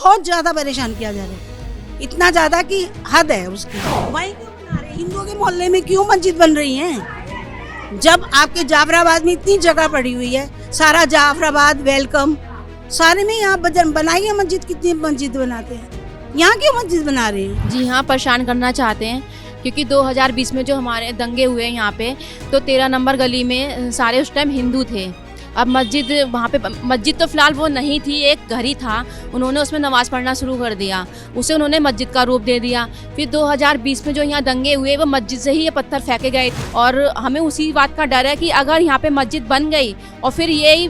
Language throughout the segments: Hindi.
बहुत ज्यादा परेशान किया जा रहा है, इतना ज्यादा कि हद है उसकी। वही क्यों बना रहे हैं? हिंदुओं के मोहल्ले में क्यों मस्जिद बन रही है? जब आपके जाफराबाद में इतनी जगह पड़ी हुई है, सारा जाफराबाद वेलकम, सारे में यहाँ बनाइए मस्जिद। कितनी मस्जिद बनाते हैं, यहाँ क्यों मस्जिद बना रहे हैं? जी हाँ, परेशान करना चाहते हैं क्योंकि 2020 में जो हमारे दंगे हुए यहाँ पे, तो 13 नंबर गली में सारे उस टाइम हिंदू थे। अब मस्जिद वहाँ पे, मस्जिद तो फ़िलहाल वो नहीं थी, एक घर ही था, उन्होंने उसमें नमाज़ पढ़ना शुरू कर दिया, उसे उन्होंने मस्जिद का रूप दे दिया। फिर 2020 में जो यहाँ दंगे हुए, वो मस्जिद से ही ये पत्थर फेंके गए और हमें उसी बात का डर है कि अगर यहाँ पे मस्जिद बन गई और फिर यही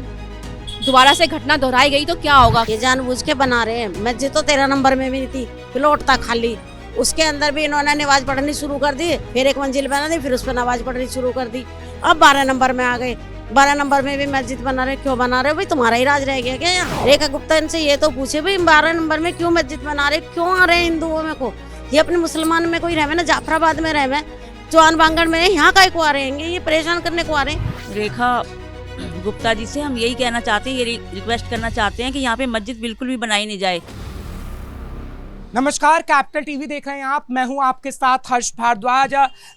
दोबारा से घटना दोहराई गई तो क्या होगा। ये जानबूझ के बना रहे हैं। मस्जिद तो 13 नंबर में भी नहीं थी, प्लॉट था खाली, उसके अंदर भी इन्होंने नमाज पढ़नी शुरू कर दी, फिर एक मंजिल बना दी, फिर उस पर नमाज पढ़नी शुरू कर दी। अब 12 नंबर में आ गए, 12 नंबर में भी मस्जिद बना रहे। क्यों बना रहे हो भाई, तुम्हारा ही राज रह गया क्या यहाँ? रेखा गुप्ता इनसे ये तो पूछे भाई, 12 नंबर में क्यों मस्जिद बना रहे, क्यों आ रहे हैं हिंदुओं में को? ये अपने मुसलमान में कोई रहे ना, जाफराबाद में रहे, चौहान बांगड़ में, यहाँ का को आ रहे हैं, ये परेशान करने को आ रहे हैं। रेखा गुप्ता जी से हम यही कहना चाहते हैं, ये रिक्वेस्ट करना चाहते हैं कि यहाँ पे मस्जिद बिल्कुल भी बनाई नहीं जाए। नमस्कार, कैपिटल टीवी देख रहे हैं आप, मैं हूं आपके साथ हर्ष भारद्वाज।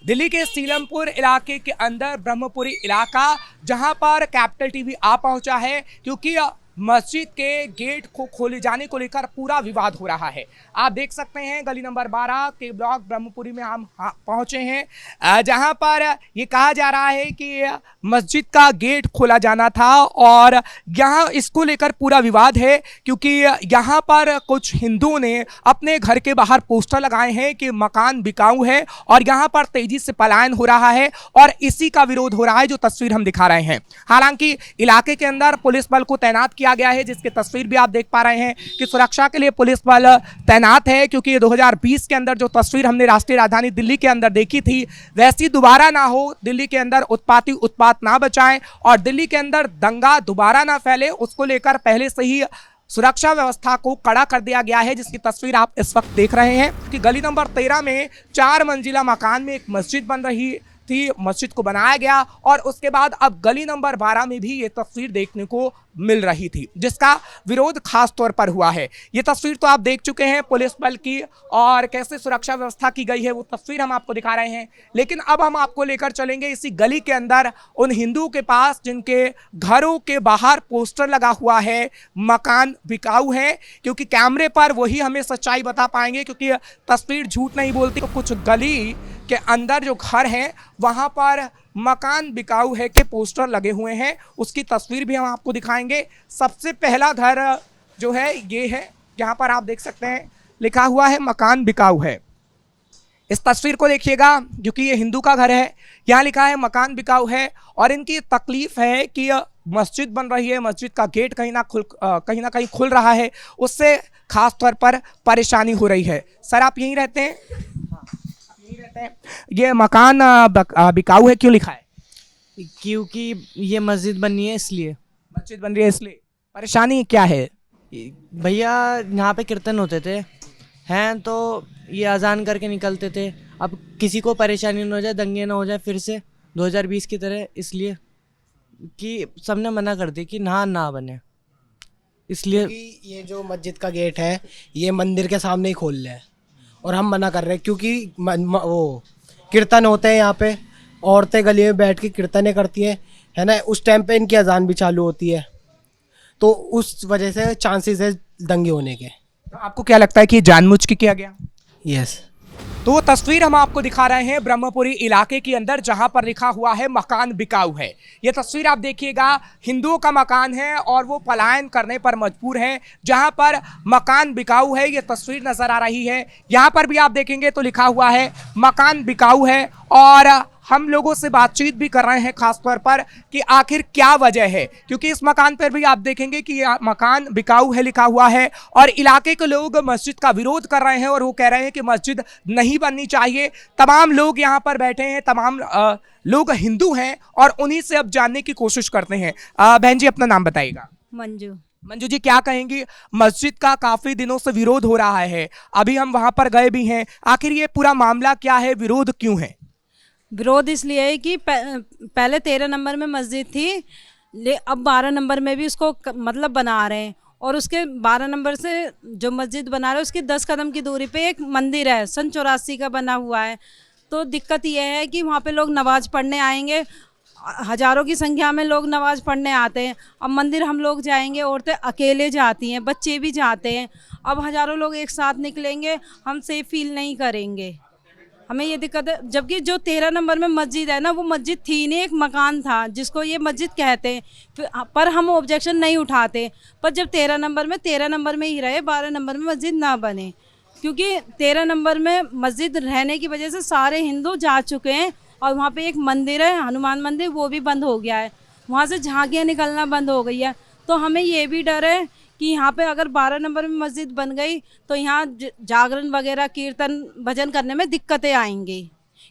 दिल्ली के सीलमपुर इलाके के अंदर ब्रह्मपुरी इलाका, जहां पर कैपिटल टीवी आ पहुंचा है क्योंकि मस्जिद के गेट को खोले जाने को लेकर पूरा विवाद हो रहा है। आप देख सकते हैं गली नंबर 12 के ब्लॉक ब्रह्मपुरी में हम पहुंचे हैं, जहां पर ये कहा जा रहा है कि मस्जिद का गेट खोला जाना था और यहां इसको लेकर पूरा विवाद है क्योंकि यहां पर कुछ हिंदुओं ने अपने घर के बाहर पोस्टर लगाए हैं कि मकान बिकाऊ है और यहां पर तेजी से पलायन हो रहा है और इसी का विरोध हो रहा है, जो तस्वीर हम दिखा रहे हैं। हालांकि इलाके के अंदर पुलिस बल को तैनात किया गया है, जिसकी तस्वीर भी आप देख पा रहे हैं कि सुरक्षा के लिए पुलिस बल तैनात है, क्योंकि 2020 के अंदर जो तस्वीर हमने राष्ट्रीय राजधानी दिल्ली के अंदर देखी थी वैसी दोबारा ना हो, दिल्ली के अंदर उत्पाती उत्पात ना बचाएं और दिल्ली के अंदर दंगा दोबारा ना फैले, उसको लेकर पहले से ही सुरक्षा व्यवस्था को कड़ा कर दिया गया है, जिसकी तस्वीर आप इस वक्त देख रहे हैं कि गली नंबर 13 में 4 मंजिला मकान में एक मस्जिद बन रही थी, मस्जिद को बनाया गया और उसके बाद अब गली नंबर 12 में भी ये तस्वीर देखने को मिल रही थी, जिसका विरोध खास तौर पर हुआ है। ये तस्वीर तो आप देख चुके हैं पुलिस बल की और कैसे सुरक्षा व्यवस्था की गई है, वो तस्वीर हम आपको दिखा रहे हैं। लेकिन अब हम आपको लेकर चलेंगे इसी गली के अंदर उन हिंदुओं के पास जिनके घरों के बाहर पोस्टर लगा हुआ है मकान बिकाऊ है, क्योंकि कैमरे पर वही हमें सच्चाई बता पाएंगे, क्योंकि तस्वीर झूठ नहीं बोलती। तो कुछ गली के अंदर जो घर हैं वहाँ पर मकान बिकाऊ है के पोस्टर लगे हुए हैं, उसकी तस्वीर भी हम आपको दिखाएंगे। सबसे पहला घर जो है ये है, यहाँ पर आप देख सकते हैं लिखा हुआ है मकान बिकाऊ है। इस तस्वीर को देखिएगा, क्योंकि ये हिंदू का घर है, यहाँ लिखा है मकान बिकाऊ है और इनकी तकलीफ है कि मस्जिद बन रही है, मस्जिद का गेट कहीं ना कहीं खुल रहा है, उससे खास तौर पर परेशानी हो रही है। सर आप यहीं रहते हैं? ये मकान बिकाऊ है क्यों लिखा है? क्योंकि ये मस्जिद बननी है, इसलिए। मस्जिद बन रही है इसलिए। परेशानी क्या है? भैया यहाँ पे कीर्तन होते थे हैं, तो ये अजान करके निकलते थे। अब किसी को परेशानी ना हो जाए, दंगे ना हो जाए फिर से 2020 की तरह, इसलिए कि सबने मना कर दी कि ना बने, इसलिए। ये जो मस्जिद का गेट है ये मंदिर के सामने ही खोल रहे हैं और हम मना कर रहे हैं, क्योंकि वो कीर्तन होते हैं यहाँ पे, औरतें गली में बैठ के कीर्तनें करती हैं, है ना, उस टाइम पे इनकी अजान भी चालू होती है, तो उस वजह से चांसेस है दंगे होने के। तो आपको क्या लगता है कि जानबूझ के किया गया? यस। तो वो तस्वीर हम आपको दिखा रहे हैं ब्रह्मपुरी इलाके के अंदर, जहां पर लिखा हुआ है मकान बिकाऊ है। ये तस्वीर आप देखिएगा, हिंदुओं का मकान है और वो पलायन करने पर मजबूर हैं, जहां पर मकान बिकाऊ है ये तस्वीर नजर आ रही है। यहाँ पर भी आप देखेंगे तो लिखा हुआ है मकान बिकाऊ है और हम लोगों से बातचीत भी कर रहे हैं खास तौर पर कि आखिर क्या वजह है, क्योंकि इस मकान पर भी आप देखेंगे कि यह मकान बिकाऊ है लिखा हुआ है और इलाके के लोग मस्जिद का विरोध कर रहे हैं और वो कह रहे हैं कि मस्जिद नहीं बननी चाहिए। तमाम लोग यहाँ पर बैठे हैं, तमाम लोग हिंदू हैं और उन्हीं से अब जानने की कोशिश करते हैं। बहन जी अपना नाम बताइएगा। मंजू जी, क्या कहेंगी? मस्जिद का काफी दिनों से विरोध हो रहा है, अभी हम वहां पर गए भी हैं, आखिर ये पूरा मामला क्या है, विरोध क्यों है? विरोध इसलिए है कि पहले 13 नंबर में मस्जिद थी, अब 12 नंबर में भी उसको मतलब बना रहे हैं और उसके 12 नंबर से जो मस्जिद बना रहे हैं उसकी 10 कदम की दूरी पे एक मंदिर है, सन 84 का बना हुआ है। तो दिक्कत यह है कि वहाँ पे लोग नमाज पढ़ने आएंगे, हज़ारों की संख्या में लोग नमाज पढ़ने आते हैं। अब मंदिर हम लोग जाएंगे, औरतें अकेले जाती हैं, बच्चे भी जाते हैं। अब हज़ारों लोग एक साथ निकलेंगे, हम सेफ फील नहीं करेंगे, हमें ये दिक्कत है। जबकि जो 13 नंबर में मस्जिद है ना, वो मस्जिद थी नहीं, एक मकान था जिसको ये मस्जिद कहते हैं, पर हम ऑब्जेक्शन नहीं उठाते। पर जब 13 नंबर में ही रहे, 12 नंबर में मस्जिद ना बने, क्योंकि 13 नंबर में मस्जिद रहने की वजह से सारे हिंदू जा चुके हैं। और वहाँ पे एक मंदिर है, हनुमान मंदिर, वो भी बंद हो गया है, वहाँ से झांकियाँ निकलना बंद हो गई है। तो हमें ये भी डर है कि यहाँ पे अगर 12 नंबर में मस्जिद बन गई तो यहाँ जागरण वगैरह, कीर्तन भजन करने में दिक्कतें आएंगी,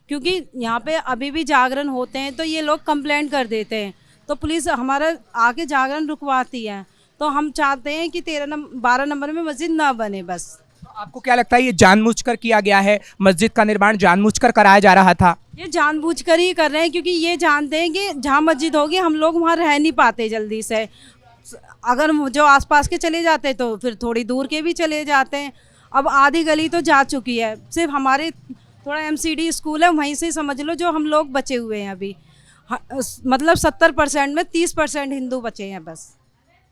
क्योंकि यहाँ पे अभी भी जागरण होते हैं तो ये लोग कंप्लेंट कर देते हैं, तो पुलिस हमारा आके जागरण रुकवाती है। तो हम चाहते हैं कि 12 नंबर में मस्जिद ना बने बस। तो आपको क्या लगता है ये जानबूझकर किया गया है, मस्जिद का निर्माण जानबूझकर कराया जा रहा था? ये जानबूझकर ही कर रहे हैं, क्योंकि ये जानते हैं कि जहाँ मस्जिद होगी हम लोग वहाँ रह नहीं पाते जल्दी से। अगर जो आसपास के चले जाते हैं तो फिर थोड़ी दूर के भी चले जाते हैं। अब आधी गली तो जा चुकी है, सिर्फ हमारे थोड़ा MCD स्कूल है, वहीं से समझ लो जो हम लोग बचे हुए हैं अभी। मतलब 70% में 30% हिंदू बचे हैं बस,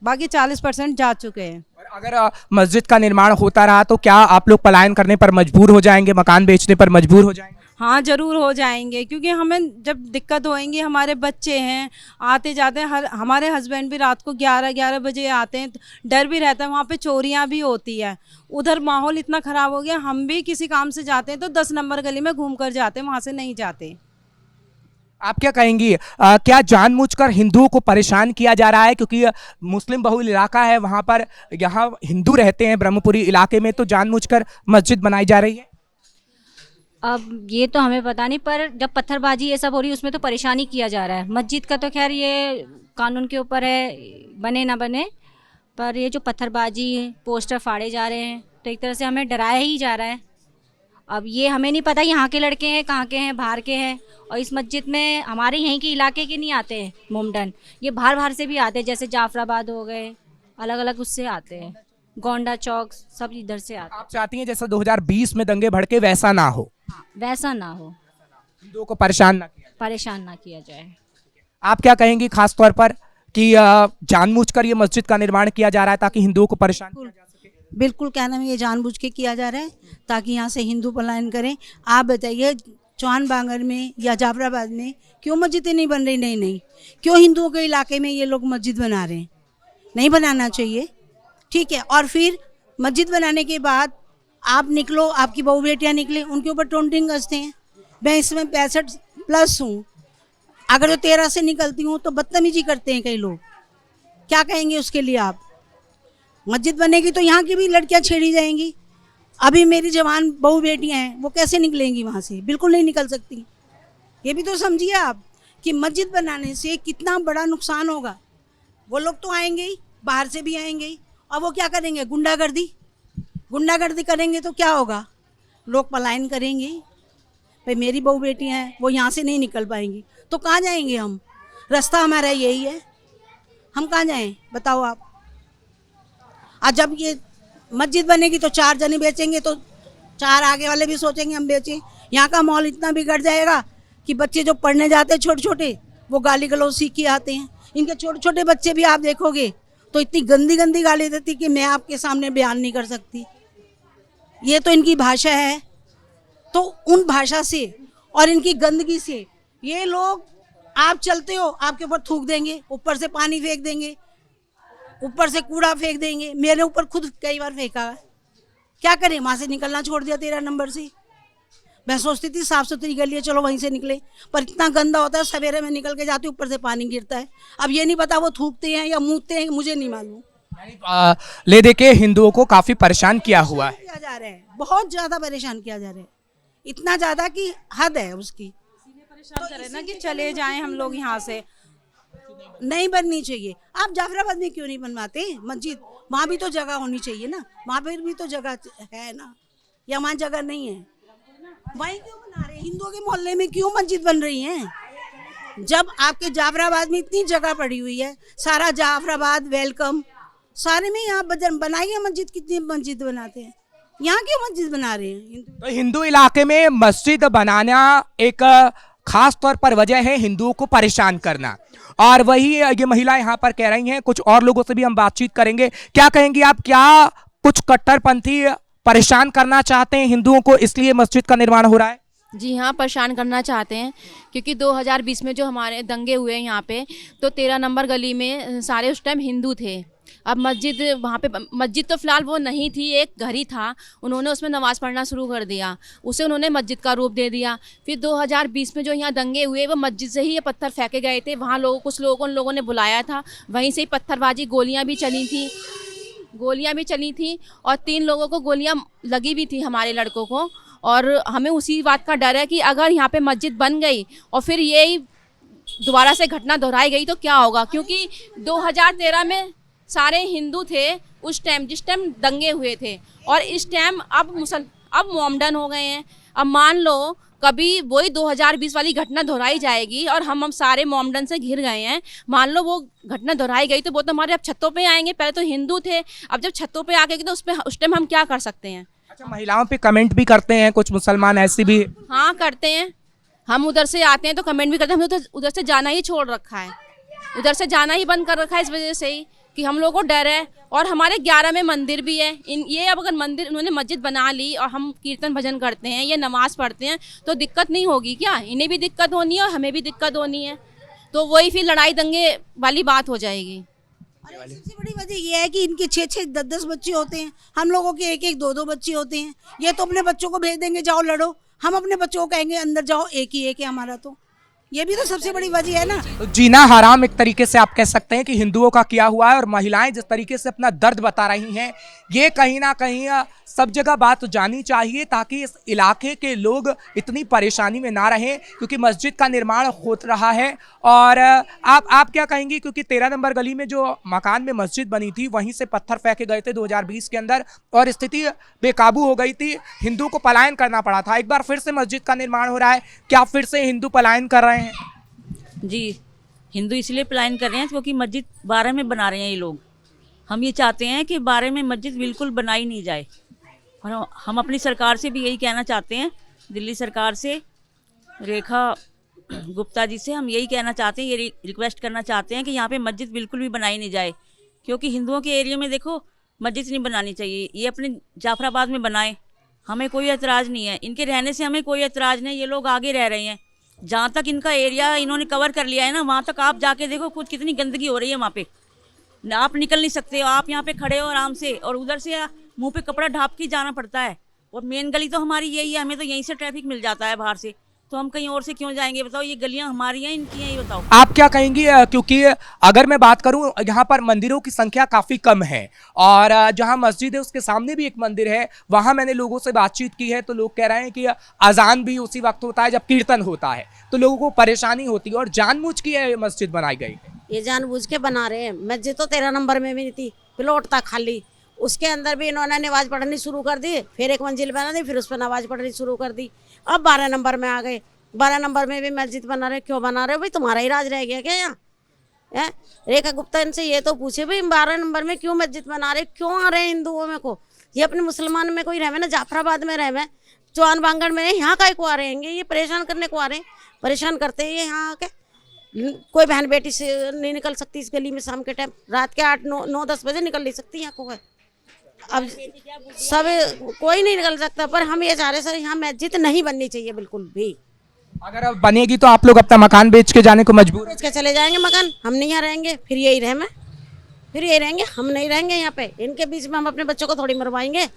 बाकी 40% जा चुके हैं। और अगर मस्जिद का निर्माण होता रहा तो क्या आप लोग पलायन करने पर मजबूर हो जाएंगे, मकान बेचने पर मजबूर हो जाएंगे? हाँ ज़रूर हो जाएंगे, क्योंकि हमें जब दिक्कत होएंगी, हमारे बच्चे हैं आते जाते हैं, हमारे हस्बैंड भी रात को 11 बजे आते हैं, तो डर भी रहता है, वहाँ पे चोरियाँ भी होती है। उधर माहौल इतना ख़राब हो गया, हम भी किसी काम से जाते हैं तो 10 नंबर गली में घूम कर जाते हैं, वहाँ से नहीं जाते। आप क्या कहेंगी, क्या जानबूझकर हिंदुओं को परेशान किया जा रहा है? क्योंकि मुस्लिम बहुल इलाका है, वहाँ पर यहाँ हिंदू रहते हैं ब्रह्मपुरी इलाके में, तो जानबूझकर मस्जिद बनाई जा रही है? अब ये तो हमें पता नहीं, पर जब पत्थरबाजी ये सब हो रही है उसमें तो परेशानी किया जा रहा है। मस्जिद का तो खैर ये कानून के ऊपर है, बने ना बने, पर ये जो पत्थरबाजी पोस्टर फाड़े जा रहे हैं तो एक तरह से हमें डराया ही जा रहा है। अब ये हमें नहीं पता यहाँ के लड़के हैं, कहाँ के हैं, बाहर के हैं। और इस मस्जिद में हमारे यहीं के इलाके के नहीं आते हैं मोमडन, ये बाहर से भी आते हैं, जैसे जाफराबाद हो गए, अलग अलग उससे आते हैं, गोंडा चौक, सब इधर से आते हैं। आप चाहती हैं जैसा 2020 में दंगे भड़के वैसा ना हो? हाँ, वैसा ना हो, हिंदुओं को परेशान ना किया जाए। आप क्या कहेंगी खास तौर पर कि जानबूझकर ये मस्जिद का निर्माण किया जा रहा है ताकि हिंदुओं को परेशान किया जा सके? बिल्कुल, क्या नाम है, ये जानबूझ के किया जा रहा है ताकि यहाँ से हिंदू पलायन करें। आप बताइए, चौहान बांगर में या जाफराबाद में क्यों मस्जिदें नहीं बन रही? नहीं, क्यों हिंदुओं के इलाके में ये लोग मस्जिद बना रहे हैं? नहीं बनाना चाहिए, ठीक है। और फिर मस्जिद बनाने के बाद आप निकलो, आपकी बहू बेटियाँ निकले, उनके ऊपर टोंटिंग कसते हैं। मैं इसमें 65+ हूँ, अगर जो 13 से निकलती हूँ तो बदतमीजी करते हैं कई लोग। क्या कहेंगे उसके लिए आप? मस्जिद बनेगी तो यहाँ की भी लड़कियाँ छेड़ी जाएंगी। अभी मेरी जवान बहू बेटियाँ हैं, वो कैसे निकलेंगी वहाँ से? बिल्कुल नहीं निकल सकती। ये भी तो समझिए आप कि मस्जिद बनाने से कितना बड़ा नुकसान होगा। वो लोग तो आएंगे ही, बाहर से भी आएंगे ही, और वो क्या करेंगे? गुंडागर्दी करेंगे तो क्या होगा? लोग पलायन करेंगे। भाई मेरी बहू बेटियाँ हैं, वो यहाँ से नहीं निकल पाएंगी तो कहाँ जाएंगे हम? रास्ता हमारा यही है, हम कहाँ जाएं बताओ आप? और जब ये मस्जिद बनेगी तो 4 जने बेचेंगे तो 4 आगे वाले भी सोचेंगे हम बेचें। यहाँ का माहौल इतना बिगड़ जाएगा कि बच्चे जो पढ़ने जाते हैं छोटे छोटे, वो गाली गलौज सीख के आते हैं। इनके छोटे छोटे बच्चे भी आप देखोगे तो इतनी गंदी गाली देती कि मैं आपके सामने बयान नहीं कर सकती। ये तो इनकी भाषा है। तो उन भाषा से और इनकी गंदगी से ये लोग, आप चलते हो आपके ऊपर थूक देंगे, ऊपर से पानी फेंक देंगे, ऊपर से कूड़ा फेंक देंगे। मेरे ऊपर खुद कई बार फेंका है। क्या करें? वहाँ से निकलना छोड़ दिया 13 नंबर से। मैं सोचती थी साफ सुथरी गली है, चलो वहीं से निकले, पर इतना गंदा होता है। सवेरे में निकल के जाती हूँ, ऊपर से पानी गिरता है। अब ये नहीं पता वो थूकते हैं या मूतते हैं, मुझे नहीं मालूम। ले दे के हिंदुओं को काफी परेशान किया हुआ है, किया जा रहा है, बहुत ज्यादा परेशान किया जा रहा है, इतना ज्यादा कि हद है उसकी। परेशान करे ना कि चले जाएं हम लोग यहाँ से। नहीं बननी चाहिए। आप जाफराबाद में क्यों नहीं बनवाते मस्जिद? वहाँ भी तो जगह होनी चाहिए ना, वहाँ पर भी तो जगह है ना, या वहाँ जगह नहीं है? वहीं क्यों बना रहे हैं? हिंदुओं के मोहल्ले में क्यों मस्जिद बन रही है? जब आपके जाफराबाद में इतनी जगह पड़ी हुई है, सारा जाफराबाद वेलकम, सारे में यहाँ बनाइए मस्जिद, कितनी मस्जिद बनाते हैं, यहाँ क्यों मस्जिद बना रहे हैं हिंदू? तो हिंदू इलाके में मस्जिद बनाना एक खास तौर पर वजह है हिंदुओं को परेशान करना, और वही ये महिला यहाँ पर कह रही हैं। कुछ और लोगों से भी हम बातचीत करेंगे। क्या कहेंगी आप, क्या कुछ कट्टरपंथी परेशान करना चाहते हैं हिंदुओं को, इसलिए मस्जिद का निर्माण हो रहा है? जी हाँ, परेशान करना चाहते हैं, क्योंकि 2020 में जो हमारे दंगे हुए हैं यहाँ पे, तो 13 नंबर गली में सारे उस टाइम हिंदू थे। अब मस्जिद वहाँ पे, मस्जिद तो फ़िलहाल वो नहीं थी, एक घर ही था, उन्होंने उसमें नमाज़ पढ़ना शुरू कर दिया, उसे उन्होंने मस्जिद का रूप दे दिया। फिर 2020 में जो यहाँ दंगे हुए, वो मस्जिद से ही ये पत्थर फेंके गए थे। वहाँ कुछ लोगों को उन लोगों ने बुलाया था, वहीं से ही पत्थरबाजी, गोलियाँ भी चली थी और 3 लोगों को गोलियाँ लगी भी थी, हमारे लड़कों को। और हमें उसी बात का डर है कि अगर यहाँ पे मस्जिद बन गई और फिर यही दोबारा से घटना दोहराई गई तो क्या होगा, क्योंकि 2013 में सारे हिंदू थे उस टाइम, जिस टाइम दंगे हुए थे, और इस टाइम अब मोमडन हो गए हैं। अब मान लो कभी वही 2020 वाली घटना दोहराई जाएगी और हम सारे मोमडन से घिर गए हैं, मान लो वो घटना दोहराई गई तो वो तो हमारे अब छतों पे आएंगे। पहले तो हिंदू थे, अब जब छतों पे आ गए तो उस टाइम हम क्या कर सकते हैं? अच्छा, महिलाओं पे कमेंट भी करते हैं कुछ मुसलमान, ऐसे भी? हाँ करते हैं, हम उधर से आते हैं तो कमेंट भी करते हैं। हमने तो उधर से जाना ही छोड़ रखा है, उधर से जाना ही बंद कर रखा है, इस वजह से ही कि हम लोगों को डर है। और हमारे 11 में मंदिर भी है, ये अब अगर मंदिर उन्होंने मस्जिद बना ली और हम कीर्तन भजन करते हैं, ये नमाज पढ़ते हैं, तो दिक्कत नहीं होगी क्या? इन्हें भी दिक्कत होनी है और हमें भी दिक्कत होनी है, तो वही फिर लड़ाई दंगे वाली बात हो जाएगी। और सबसे बड़ी वजह ये है कि इनके 6-6, 10-10 बच्चे होते हैं, हम लोगों के 1-1, 2-2 बच्चे होते हैं। ये तो अपने बच्चों को भेज देंगे, जाओ लड़ो, हम अपने बच्चों को कहेंगे अंदर जाओ, एक ही है हमारा। तो ये भी तो सबसे बड़ी वजह है ना। तो जीना हराम एक तरीके से आप कह सकते हैं कि हिंदुओं का किया हुआ है, और महिलाएं जिस तरीके से अपना दर्द बता रही हैं, ये कहीं ना कहीं सब जगह बात जानी चाहिए, ताकि इस इलाके के लोग इतनी परेशानी में ना रहें, क्योंकि मस्जिद का निर्माण हो रहा है। और आप क्या कहेंगी, क्योंकि 13 नंबर गली में जो मकान में मस्जिद बनी थी, वहीं से पत्थर फेंके गए थे 2020 के अंदर, और स्थिति बेकाबू हो गई थी, हिंदू को पलायन करना पड़ा था। एक बार फिर से मस्जिद का निर्माण हो रहा है, क्या फिर से हिंदू पलायन कर रहे हैं? जी, हिंदू इसलिए पलायन कर रहे हैं क्योंकि मस्जिद 12 में बना रहे हैं ये लोग। हम ये चाहते हैं कि 12 में मस्जिद बिल्कुल बनाई नहीं जाए, और हम अपनी सरकार से भी यही कहना चाहते हैं, दिल्ली सरकार से, रेखा गुप्ता जी से हम यही कहना चाहते हैं, ये रिक्वेस्ट करना चाहते हैं कि यहाँ पे मस्जिद बिल्कुल भी बनाई नहीं जाए, क्योंकि हिंदुओं के एरिया में देखो मस्जिद नहीं बनानी चाहिए। ये अपने जाफराबाद में बनाए, हमें कोई एतराज़ नहीं है, इनके रहने से हमें कोई एतराज़ नहीं। ये लोग आगे रह रहे हैं, जहाँ तक इनका एरिया इन्होंने कवर कर लिया है ना, वहाँ तक आप जाके देखो कुछ कितनी गंदगी हो रही है वहाँ पे, आप निकल नहीं सकते हो, आप यहाँ पे खड़े हो आराम से, और उधर से मुंह पे कपड़ा ढाप के जाना पड़ता है। और मेन गली तो हमारी यही है, हमें तो यहीं से ट्रैफिक मिल जाता है बाहर से, तो हम कहीं और से क्यों जाएंगे? बताओ, ये गलियां हमारी हैं, इनकी हैं, ये बताओ। आप क्या कहेंगी, क्योंकि अगर मैं बात करूं, यहाँ पर मंदिरों की संख्या काफ़ी कम है, और जहाँ मस्जिद है उसके सामने भी एक मंदिर है, वहाँ मैंने लोगों से बातचीत की है, तो लोग कह रहे हैं कि अजान भी उसी वक्त होता है जब कीर्तन होता है, तो लोगों को परेशानी होती है, और जानबूझ के ये मस्जिद बनाई गई है। ये जानबूझ के बना रहे हैं। मस्जिद तो 13 नंबर में भी नहीं थी, प्लॉट था खाली, उसके अंदर भी इन्होंने नमाज पढ़नी शुरू कर दी, फिर एक मंजिल बना दी, फिर उस पर नमाज पढ़नी शुरू कर दी। अब 12 नंबर में आ गए, 12 नंबर में भी मस्जिद बना रहे। क्यों बना रहे हो भाई? तुम्हारा ही राज रह गया क्या यहाँ? रेखा गुप्ता इनसे ये तो पूछे भाई, 12 नंबर में क्यों मस्जिद बना रहे, क्यों आ रहे हैं हिंदुओं में को? ये अपने मुसलमान में कोई रहे ना, जाफराबाद में रहे, चौहान बांगड़ में, यहाँ का को आ रहे हैं? ये परेशान करने को आ रहे हैं, परेशान करते हैं। यहाँ आके कोई बहन बेटी से नहीं निकल सकती इस गली में, शाम के टाइम रात के 8-9-10 बजे निकल नहीं सकती यहाँ को है। अब सब कोई नहीं निकल सकता, पर हम ये चाह रहे सर, यहाँ मस्जिद नहीं बननी चाहिए बिल्कुल भी। अगर अब बनेगी तो आप लोग अपना मकान बेच के जाने को मजबूर? बेच के चले जाएंगे मकान, हम नहीं यहाँ रहेंगे, फिर यही रहेंगे, हम नहीं रहेंगे यहाँ पे। इनके बीच में हम अपने बच्चों को थोड़ी मरवाएंगे?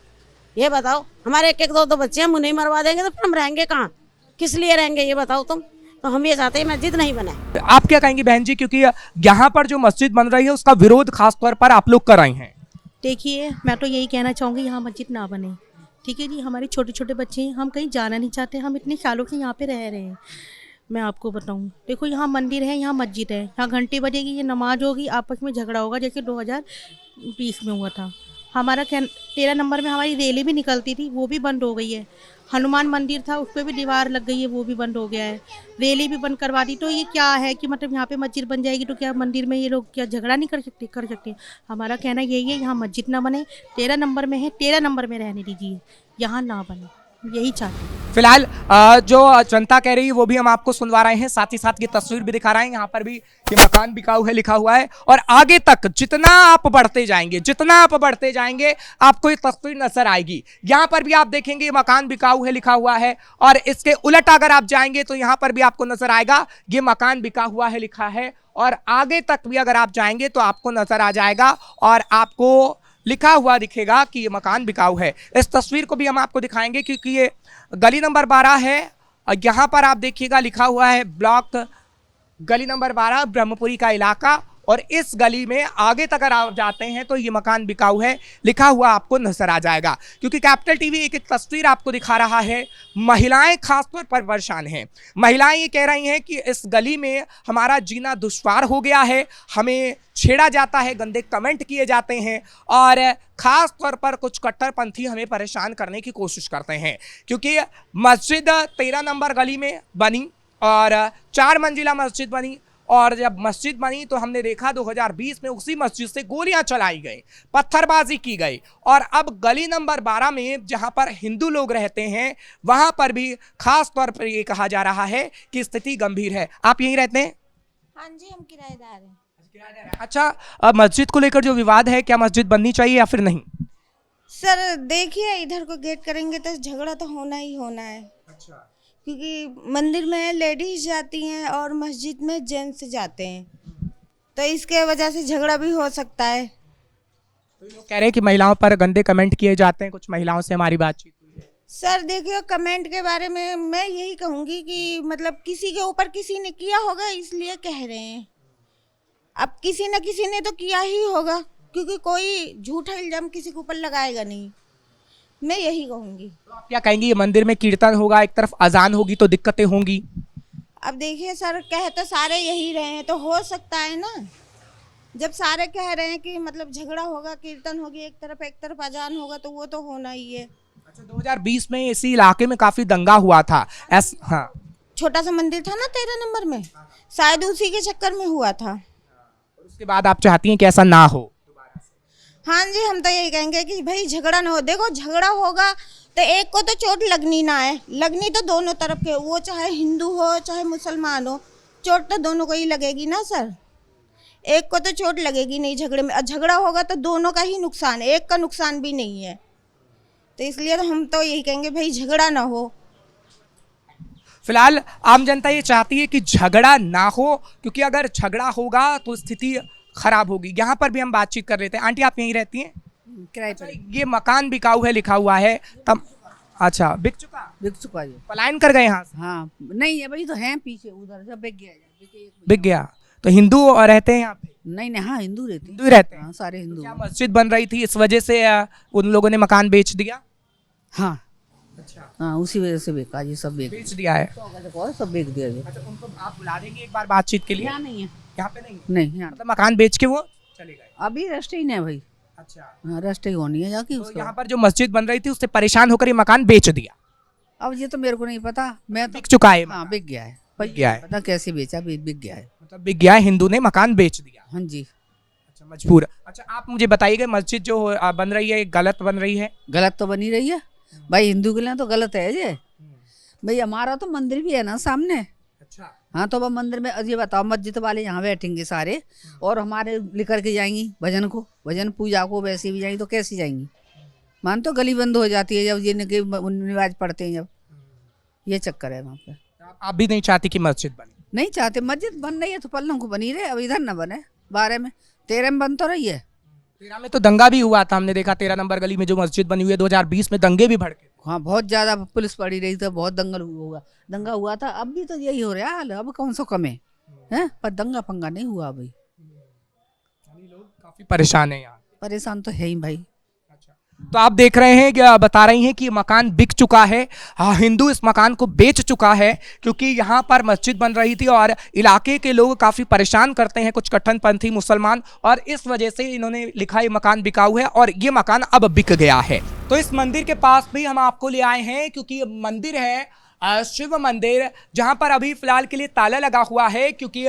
ये बताओ, हमारे 1-1, 2-2 बच्चे हम उन्हें मरवा देंगे तो फिर हम रहेंगे कहाँ? किस लिए रहेंगे ये बताओ तुम? तो हम ये चाहते हैं मस्जिद नहीं बनाए। आप क्या कहेंगी बहन जी, क्योंकि यहाँ पर जो मस्जिद बन रही है उसका विरोध खास तौर पर आप लोग कर रहे हैं? देखिए, मैं तो यही कहना चाहूँगी, यहाँ मस्जिद ना बने, ठीक है जी। हमारे छोटे छोटे बच्चे हैं, हम कहीं जाना नहीं चाहते, हम इतने सालों से यहाँ पे रह रहे हैं। मैं आपको बताऊँ, देखो यहाँ मंदिर है, यहाँ मस्जिद है, यहाँ घंटी बजेगी, ये नमाज होगी, आपस में झगड़ा होगा, जैसे 2020 में हुआ था। हमारा 13 नंबर में हमारी रैली भी निकलती थी, वो भी बंद हो गई है। हनुमान मंदिर था, उस पर भी दीवार लग गई है, वो भी बंद हो गया है। रैली भी बंद करवा दी। तो ये क्या है कि मतलब यहाँ पे मस्जिद बन जाएगी तो क्या मंदिर में ये लोग क्या झगड़ा नहीं कर सकते? कर सकते। हमारा कहना यही है, यहाँ मस्जिद ना बने। 13 नंबर में है, 13 नंबर में रहने दीजिए, यहाँ ना बने, यही चाहते हैं। फिलहाल जो जनता कह रही है वो भी हम आपको सुनवा रहे हैं, साथ ही साथ ये तस्वीर भी दिखा रहे हैं। यहाँ पर भी ये मकान बिकाऊ है लिखा हुआ है, और आगे तक जितना आप बढ़ते जाएंगे आपको ये तस्वीर नजर आएगी। यहाँ पर भी आप देखेंगे ये मकान बिकाऊ है लिखा हुआ है, और इसके उलट अगर आप जाएंगे तो यहाँ पर भी आपको नजर आएगा ये मकान बिका हुआ है लिखा है, और आगे तक भी अगर आप जाएंगे तो आपको नजर आ जाएगा और आपको लिखा हुआ दिखेगा कि ये मकान बिकाऊ है। इस तस्वीर को भी हम आपको दिखाएंगे क्योंकि ये गली नंबर 12 है, और यहाँ पर आप देखिएगा लिखा हुआ है ब्लॉक गली नंबर 12 ब्रह्मपुरी का इलाका, और इस गली में आगे तक अगर आप जाते हैं तो ये मकान बिकाऊ है लिखा हुआ आपको नजर आ जाएगा। क्योंकि कैपिटल टीवी एक तस्वीर आपको दिखा रहा है, महिलाएं खासतौर पर परेशान हैं। महिलाएं ये कह रही हैं कि इस गली में हमारा जीना दुश्वार हो गया है, हमें छेड़ा जाता है, गंदे कमेंट किए जाते हैं, और खास तौर पर कुछ कट्टरपंथी हमें परेशान करने की कोशिश करते हैं। क्योंकि मस्जिद 13 नंबर गली में बनी और 4 मंजिला मस्जिद बनी, और जब मस्जिद बनी तो हमने देखा 2020 में उसी मस्जिद से गोलियां चलाई गई, पत्थरबाजी की गई, और अब गली नंबर 12 में जहां पर हिंदू लोग रहते हैं वहां पर भी खास तौर पर ये कहा जा रहा है कि स्थिति गंभीर है। आप यहीं रहते हैं? हाँ जी, हम किराएदार हैं। अच्छा, अब मस्जिद को लेकर जो विवाद है, क्या मस्जिद बननी चाहिए या फिर नहीं? सर देखिए, इधर को गेट करेंगे तो झगड़ा तो होना ही होना है। अच्छा। क्योंकि मंदिर में लेडीज जाती हैं और मस्जिद में जेंट्स जाते हैं, तो इसके वजह से झगड़ा भी हो सकता है। तो लोग कह रहे हैं कि महिलाओं पर गंदे कमेंट किए जाते हैं, कुछ महिलाओं से हमारी बातचीत हुई है। सर देखिए, कमेंट के बारे में मैं यही कहूँगी कि मतलब किसी के ऊपर किसी ने किया होगा इसलिए कह रहे हैं। अब किसी न किसी ने तो किया ही होगा, क्योंकि कोई झूठा इल्जाम किसी के ऊपर लगाएगा नहीं, मैं यही कहूँगी। तो आप क्या कहेंगी, ये मंदिर में कीर्तन होगा, एक तरफ अजान होगी तो दिक्कतें होंगी? अब देखिए सर, कह तो सारे यही रहे हैं, तो हो सकता है ना, जब सारे कह रहे हैं कि मतलब झगड़ा होगा, कीर्तन होगी, एक तरफ अजान होगा, तो वो तो होना ही है। अच्छा, 2020 में इसी इलाके में काफी दंगा हुआ था। हाँ, छोटा सा मंदिर था ना 13 नंबर में, शायद उसी के चक्कर में हुआ था। उसके बाद आप चाहती हैं कि ऐसा ना हो? हाँ जी, हम तो यही कहेंगे कि भाई झगड़ा ना हो। देखो, झगड़ा होगा तो एक को तो चोट लगनी ना है, लगनी तो दोनों तरफ के, वो चाहे हिंदू हो चाहे मुसलमान हो, चोट तो दोनों को ही लगेगी ना सर। एक को तो चोट लगेगी नहीं झगड़े में, झगड़ा होगा तो दोनों का ही नुकसान है, एक का नुकसान भी नहीं है। तो इसलिए तो हम तो यही कहेंगे भाई झगड़ा ना हो। फिलहाल आम जनता ये चाहती है कि झगड़ा ना हो, क्योंकि अगर झगड़ा होगा तो स्थिति खराब होगी। यहाँ पर भी हम बातचीत कर रहे थे। आंटी, आप यहीं रहती हैं? किराए पर। ये मकान बिकाऊ है लिखा हुआ है तब? अच्छा, बिक चुका ये। पलायन कर गए यहाँ से? हाँ, नहीं अभी तो हैं पीछे, उधर जब बिक गया। तो हिंदू रहते हैं यहाँ पे? नहीं, हाँ हिंदू रहते हैं। हिंदू ही रहते हैं? हाँ, सारे हिंदू। क्या मस्जिद बन रही थी, इस वजह से उन लोगों ने मकान बेच दिया? हाँ। अच्छा, हाँ, उसी वजह से बेचा, ये सब बेच दिया है। सब बेच दिया। अच्छा, उनको आप बुला देंगे एक बार बातचीत के लिए? यहाँ नहीं है। यहाँ पे नहीं? नहीं, यहाँ मतलब मकान बेच के वो चले गए? अभी रेस्ट ही नहीं भाई। अच्छा, हाँ, रेस्ट ही होनी है जाके। तो यहाँ पर जो मस्जिद बन रही थी उससे परेशान होकर ये मकान बेच दिया? अब ये तो मेरे को नहीं पता, मैं तो बिक चुका है? हाँ, बिक गया है। बिक गया है। पता कैसे बेचा, बिक गया है। मतलब बिक गया है, हिंदू ने मकान बेच दिया? हाँ जी। अच्छा, मजबूर। अच्छा, आप मुझे बताइएगा, मस्जिद जो बन रही है गलत बन रही है? गलत तो बनी रही है भाई, हिंदू के लिए तो गलत है ये भाई। हमारा तो मंदिर भी है ना सामने। अच्छा। हाँ, तो अब मंदिर में ये बताओ, मस्जिद वाले यहाँ बैठेंगे सारे और हमारे लेकर के जाएंगी भजन पूजा को, वैसे भी जाएंगी तो कैसी जाएंगी? मान तो गली बंद हो जाती है जब ये रिवाज पढ़ते हैं, जब ये चक्कर है वहाँ पे। आप भी नहीं चाहती कि मस्जिद बने? नहीं चाहते, मस्जिद बन रही है तो पल्लों को बनी रहे, अब इधर ना बने। 12 में 13 में बन तो रही है। 13 में तो दंगा भी हुआ था, हमने देखा 13 नंबर गली में जो मस्जिद बनी हुई है, 2020 में दंगे भी भड़के। हाँ, बहुत ज्यादा पुलिस पड़ी रही थी, बहुत दंगा हुआ था। अब भी तो यही हो रहा है हाल, अब कौन सा कम है? पर दंगा पंगा नहीं हुआ भाई। लोग काफी परेशान है यहाँ? परेशान तो है ही भाई। अच्छा, तो आप देख रहे हैं कि बता रही हैं कि ये मकान बिक चुका है। हिंदू इस मकान को बेच चुका है क्योंकि यहाँ पर मस्जिद बन रही थी और इलाके के लोग काफ़ी परेशान करते हैं, कुछ कट्टरपंथी मुसलमान, और इस वजह से इन्होंने लिखा ये मकान बिकाऊ है और ये मकान अब बिक गया है। तो इस मंदिर के पास भी हम आपको ले आए हैं क्योंकि ये मंदिर है शिव मंदिर, जहां पर अभी फिलहाल के लिए ताला लगा हुआ है क्योंकि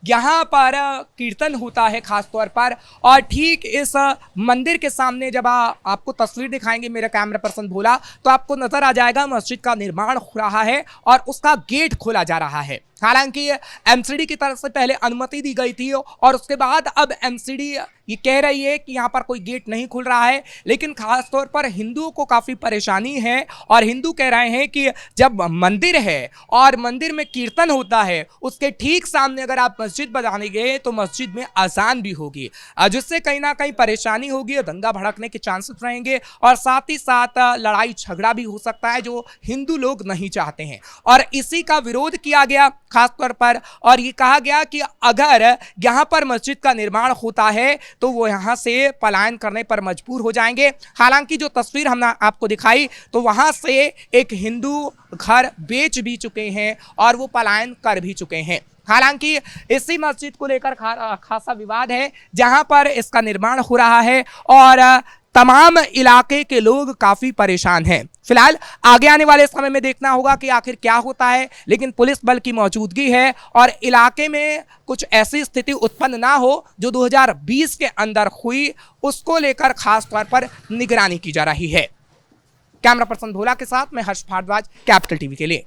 यहाँ पर कीर्तन होता है खास तौर पर। और ठीक इस मंदिर के सामने जब आपको तस्वीर दिखाएंगे मेरा कैमरा पर्सन भोला, तो आपको नजर आ जाएगा मस्जिद का निर्माण हो रहा है और उसका गेट खोला जा रहा है। हालांकि एमसीडी की तरफ से पहले अनुमति दी गई थी और उसके बाद अब एमसीडी ये कह रही है कि यहाँ पर कोई गेट नहीं खुल रहा है, लेकिन खास तौर पर हिंदुओं को काफ़ी परेशानी है और हिंदू कह रहे हैं कि जब मंदिर है और मंदिर में कीर्तन होता है, उसके ठीक सामने अगर आप मस्जिद बनाने गए तो मस्जिद में अजान भी होगी, जिससे कहीं ना कहीं परेशानी होगी, दंगा भड़कने के चांसेस रहेंगे और साथ ही साथ लड़ाई झगड़ा भी हो सकता है, जो हिंदू लोग नहीं चाहते हैं। और इसी का विरोध किया गया खास तौर पर, और ये कहा गया कि अगर यहाँ पर मस्जिद का निर्माण होता है तो वो यहाँ से पलायन करने पर मजबूर हो जाएंगे। हालांकि जो तस्वीर हमने आपको दिखाई तो वहाँ से एक हिंदू घर बेच भी चुके हैं और वो पलायन कर भी चुके हैं। हालांकि इसी मस्जिद को लेकर खासा विवाद है जहाँ पर इसका निर्माण हो रहा है और तमाम इलाके के लोग काफ़ी परेशान हैं। फिलहाल आगे आने वाले समय में देखना होगा कि आखिर क्या होता है, लेकिन पुलिस बल की मौजूदगी है और इलाके में कुछ ऐसी स्थिति उत्पन्न ना हो जो 2020 के अंदर हुई, उसको लेकर खास तौर पर निगरानी की जा रही है। कैमरा पर्सन भोला के साथ मैं हर्ष भारद्वाज, कैपिटल टीवी के लिए।